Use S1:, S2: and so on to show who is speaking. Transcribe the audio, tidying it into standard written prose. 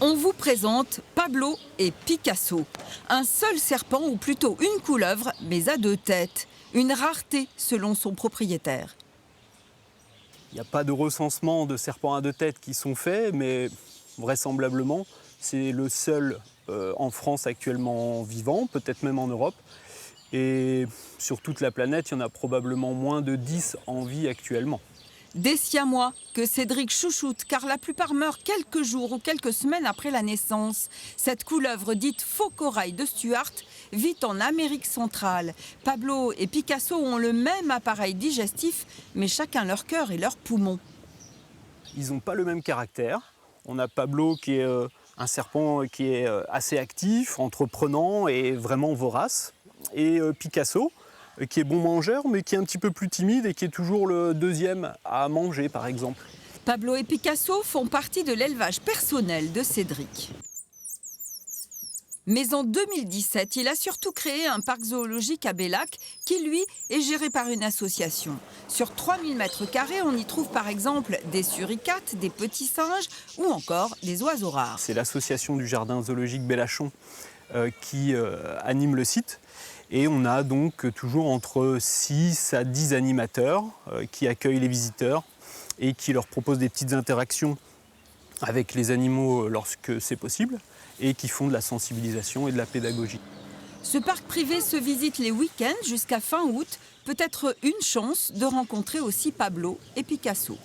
S1: On vous présente Pablo et Picasso. Un seul serpent ou plutôt une couleuvre, mais à deux têtes. Une rareté selon son propriétaire.
S2: Il n'y a pas de recensement de serpents à deux têtes qui sont faits, mais vraisemblablement, c'est le seul en France actuellement vivant, peut-être même en Europe. Et sur toute la planète, il y en a probablement moins de 10 en vie actuellement.
S1: Des siamois que Cédric chouchoute, car la plupart meurent quelques jours ou quelques semaines après la naissance. Cette couleuvre dite faux corail de Stuart vit en Amérique centrale. Pablo et Picasso ont le même appareil digestif, mais chacun leur cœur et leurs poumons.
S2: Ils n'ont pas le même caractère. On a Pablo qui est un serpent qui est assez actif, entreprenant et vraiment vorace. Et Picasso, qui est bon mangeur, mais qui est un petit peu plus timide et qui est toujours le deuxième à manger, par exemple.
S1: Pablo et Picasso font partie de l'élevage personnel de Cédric. Mais en 2017, il a surtout créé un parc zoologique à Bellac, qui, lui, est géré par une association. Sur 3000 m², on y trouve par exemple des suricates, des petits singes ou encore des oiseaux rares.
S2: C'est l'association du jardin zoologique Bellachon qui anime le site. Et on a donc toujours entre 6 à 10 animateurs qui accueillent les visiteurs et qui leur proposent des petites interactions avec les animaux lorsque c'est possible et qui font de la sensibilisation et de la pédagogie.
S1: Ce parc privé se visite les week-ends jusqu'à fin août. Peut-être une chance de rencontrer aussi Pablo et Picasso.